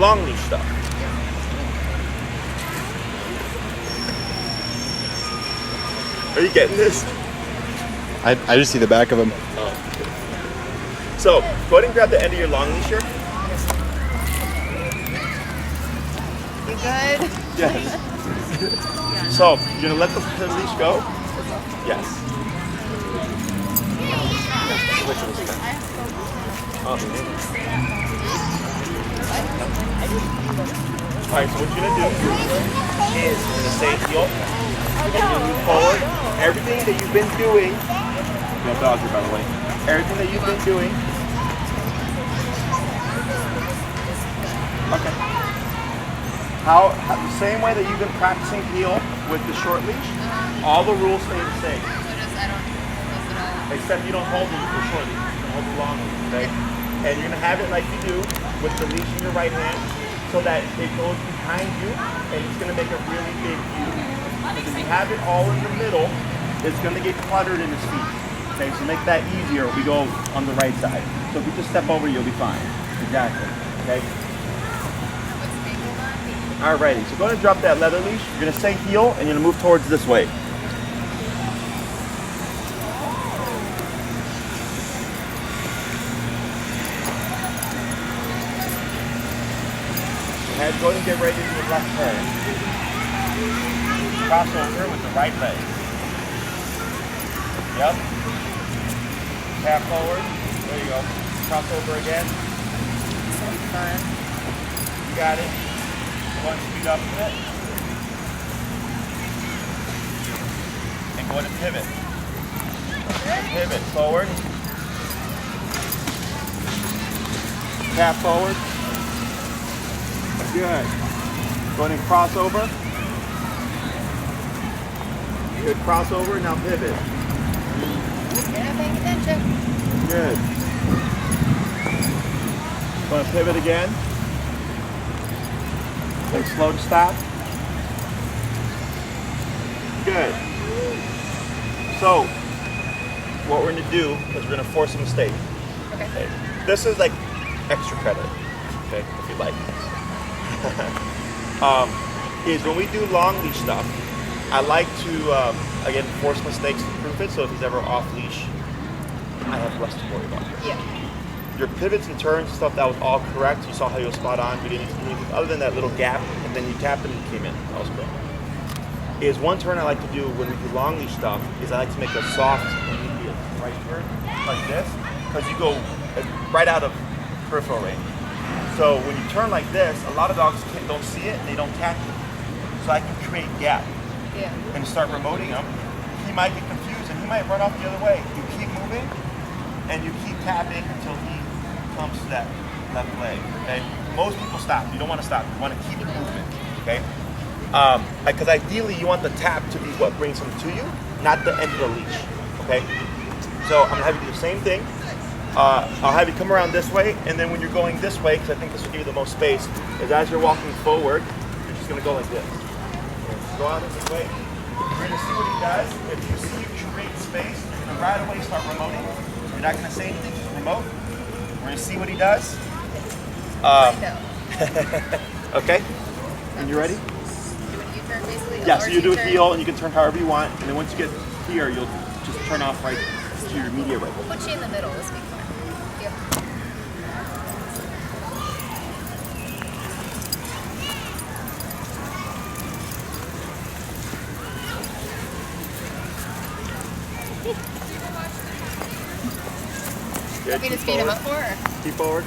Long leash stuff. Are you getting this? I just see the back of him. Oh. So go ahead and grab the end of your long leash here. You good? Yes. So you're gonna let the leash go? Yes. Alright, so what you're going to do is you're going to say heel, and you're going to move forward. Everything that you've been doing, you have dogs here by the way, everything that you've been doing, okay. The same way that you've been practicing heel with the short leash, all the rules stay the same. Except you don't hold it for short leash, you hold the long leash, okay? And you're gonna have it like you do with the leash in your right hand so that it goes behind you and it's gonna make a really big U. Because if you have it all in the middle, it's gonna get cluttered in his feet. Okay, so make that easier, we go on the right side. So if you just step over, you'll be fine. Exactly, okay? Alrighty, so go ahead and drop that leather leash. You're gonna stay heel and you're gonna move towards this way. Head, go ahead and get ready to do the left turn. Cross over with the right leg. Yep. Tap forward. There you go. Cross over again. So fun. You got it. One speed up a bit. And go to pivot. And pivot forward. Tap forward. Good. Go ahead and cross over. Good crossover. Now pivot. You're not paying attention. Good. Going to pivot again. Then slow to stop. Good. So, what we're going to do is we're going to force a mistake. Okay. This is like extra credit, okay, if you like. Is when we do long leash stuff, I like to, again, force mistakes to prove it, so if he's ever off leash, I have less to worry about. Yeah. Your pivots and turns and stuff, that was all correct. You saw how you were spot on. We didn't need to do anything other than that little gap, and then you tapped and you came in. That was great. Is one turn I like to do when we do long leash stuff is I like to make a soft immediate right turn like this, because you go right out of peripheral range. So when you turn like this, a lot of dogs don't see it and they don't tap it. So I can create gap and start remoting him. He might get confused and he might run off the other way. You keep moving and you keep tapping until he comes to that left leg. Okay. Most people stop. You don't want to stop. You want to keep it moving. Okay. Because ideally you want the tap to be what brings him to you, not the end of the leash. Okay. So I'm gonna have you do the same thing. I'll have you come around this way, and then when you're going this way, because I think this will give you the most space, is as you're walking forward, you're just gonna go like this. Go out this way. You're gonna see what he does. If you see you create space, you're gonna right away start remoting. You're not gonna say anything, just remote. We're gonna see what he does. Okay. And you ready? Do a U-turn basically? Yeah, so you do a U-turn. heel and you can turn however you want, and then once you get here, you'll just turn off right to your immediate right. We'll put you in the middle. This will be fun. Yep. Good. Want me to speed him up more? Or? Keep forward,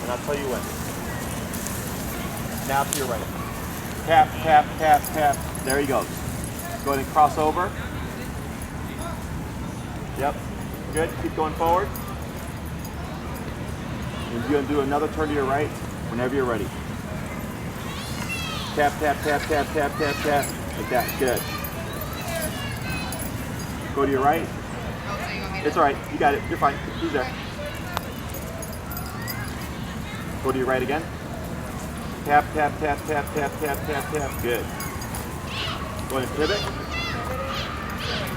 and I'll tell you when. Now to your right. Tap, tap, tap, tap. There he goes. Go ahead and cross over. Yep. Good. Keep going forward. And you're going to do another turn to your right whenever you're ready. Tap, tap, tap, tap, tap, tap, tap. Like that. Good. Go to your right. Oh, so you want me to? It's all right. You got it. You're fine. He's there. Go to your right again. Tap, tap, tap, tap, tap, tap, tap, tap. Good. Go ahead and pivot.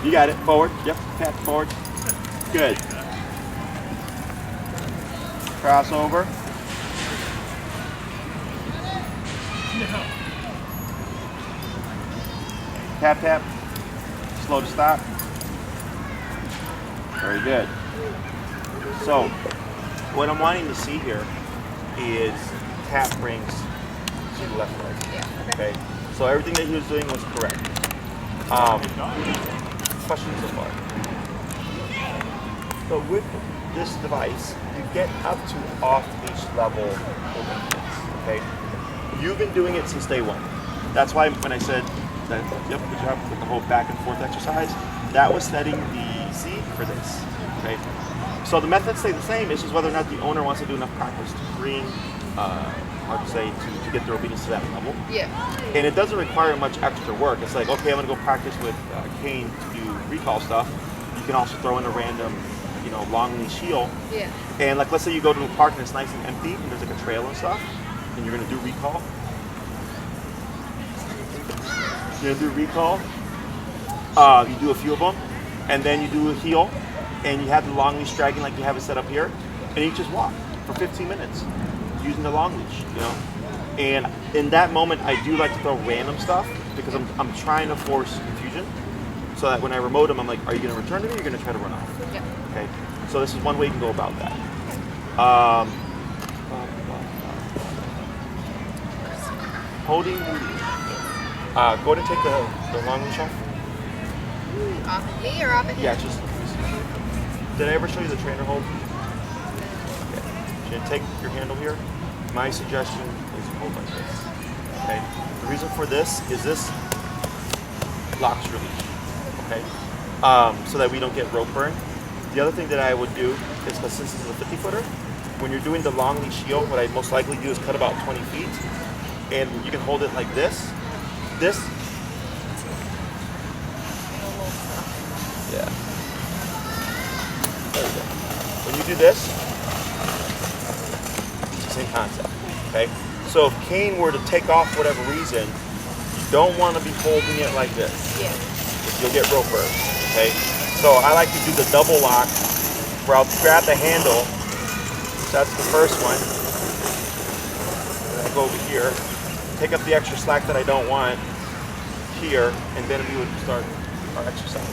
You got it. Forward. Yep. Tap forward. Good. Cross over. Tap, tap. Slow to stop. Very good. So, what I'm wanting to see here is tap brings to the left leg. Yeah. Okay. So everything that he was doing was correct. Questions so far? So with this device, you get up to off-leash level obedience. Okay. You've been doing it since day one. That's why when I said that, yep, good job with the whole back and forth exercise, that was setting the seed for this. Okay. So the methods stay the same. It's just whether or not the owner wants to do enough practice to bring, hard to say, to get their obedience to that level. Yeah. And it doesn't require much extra work. It's like, okay, I'm gonna go practice with Kane to do recall stuff. You can also throw in a random, long leash heel. Yeah. And like, let's say you go to a park and it's nice and empty, and there's like a trail and stuff, and you're gonna do recall. You're gonna do recall. You do a few of them, and then you do a heel, and you have the long leash dragging like you have it set up here, and you just walk for 15 minutes using the long leash, And in that moment, I do like to throw random stuff because I'm trying to force confusion, so that when I remote him, I'm like, are you going to return to me or are you going to try to run off? Yeah. Okay. So this is one way you can go about that. Holding the leash. Go ahead and take the long leash off. Off of me or off of him? Yeah, just did I ever show you the trainer hold? Okay. You're gonna take your handle here. My suggestion is you hold like this. Okay. The reason for this is this locks your leash. Okay. So that we don't get rope burn. The other thing that I would do is, because this is a 50-footer, when you're doing the long leash heel, what I most likely do is cut about 20 feet, and you can hold it like this. This. Yeah. There we go. When you do this, it's the same concept. Okay. So if Kane were to take off for whatever reason, you don't want to be holding it like this. Yeah. You'll get rope burn. Okay. So I like to do the double lock, where I'll grab the handle. So that's the first one. And I go over here, take up the extra slack that I don't want here, and then we would start our exercise.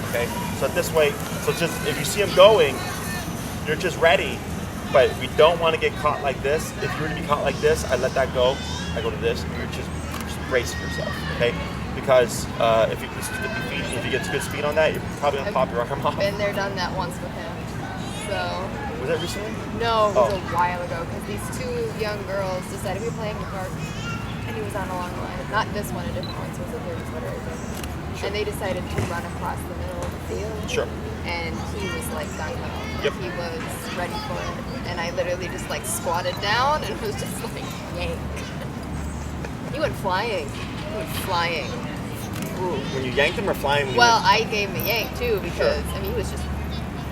Okay. So this way, so just if you see him going, you're just ready. But we don't want to get caught like this. If you were to be caught like this, I let that go. I go to this, and you're just bracing yourself. Okay. Because if you get good speed on that, you're probably gonna pop your arm off. Been there, done that once with him. So. Was that recently? No, it was a while ago because these two young girls decided we were playing in the park, and he was on along the line. Not this one, a different one, so it was a 30-footer, I think. Sure. And they decided to run across the middle of the field. Sure. And he was like gung-ho. Yep. He was ready for it, and I literally just like squatted down and was just like yank. He went flying. He went flying. Ooh. When you yanked him or flying? Well, I gave him a yank too because I mean he was just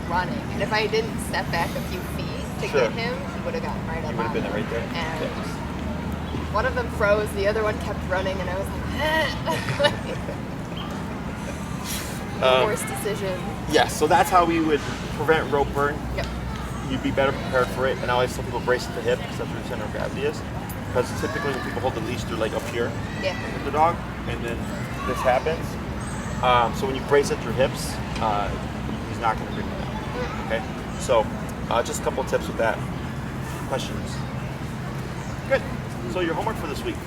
running, and if I didn't step back a few feet to get him, he would have gotten right up. You would have been on right there. And yeah. one of them froze, the other one kept running, and I was like, worst decision. Yes, so that's how we would prevent rope burn. Yep. You'd be better prepared for it, and I always tell people brace at the hip because that's where the center of gravity is. Because typically when people hold the leash, they're like up here with the dog, and then this happens. So when you brace at your hips, he's not going to bring you down. Okay. So just a couple of tips with that. Questions? Good. So your homework for this week: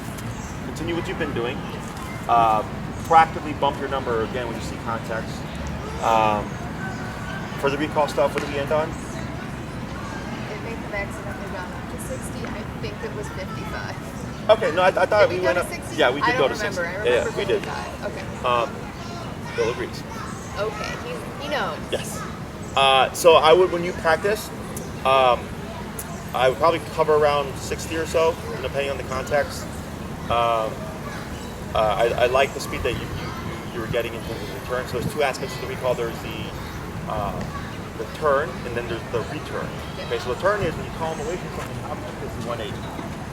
continue what you've been doing. Proactively bump your number again when you see contacts. For the recall stuff, what did we end on? It may have accidentally gone up to 60. I think it was 55. Okay, no, I thought Did we went go up. to 60? Yeah, we did go to 60. I remember. Yeah, we did. 55. Okay. Bill agrees. Okay, he knows. Yes. So I would, when you practice, I would probably cover around 60 or so, depending on the context. I like the speed that you were getting in terms of the return. So there's two aspects of the recall. There's the turn, and then there's the return. Yep. Okay, so the turn is when you call him away from something, how quick is the 180?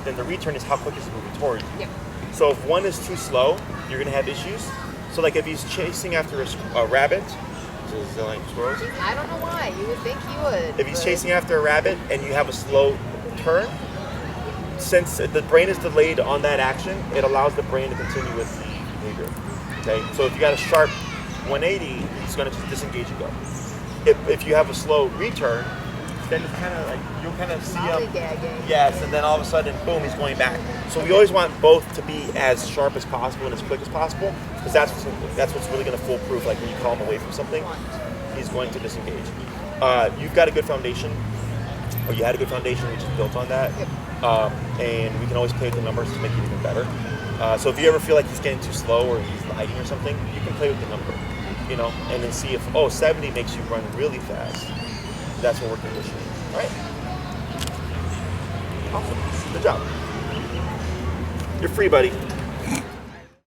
Then the return is how quick is he moving toward you. Yep. So if one is too slow, you're going to have issues. So like if he's chasing after a rabbit, like squirrels. I don't know why. You would think he would. If he's chasing after a rabbit and you have a slow turn, since the brain is delayed on that action, it allows the brain to continue with the behavior. Okay, so if you got a sharp 180, it's going to just disengage and go. If you have a slow return, then it's kind of like you'll kind of see him. Yes, and then all of a sudden, boom, he's going back. So we always want both to be as sharp as possible and as quick as possible, because that's what's really going to foolproof. Like when you call him away from something, he's going to disengage. You've got a good foundation, or you had a good foundation. We just built on that, and we can always play with the numbers to make it even better. So if you ever feel like he's getting too slow or he's hiding or something, you can play with the number, and then see if 70 makes you run really fast. That's what we're conditioning. All right. Awesome. Good job. You're free, buddy.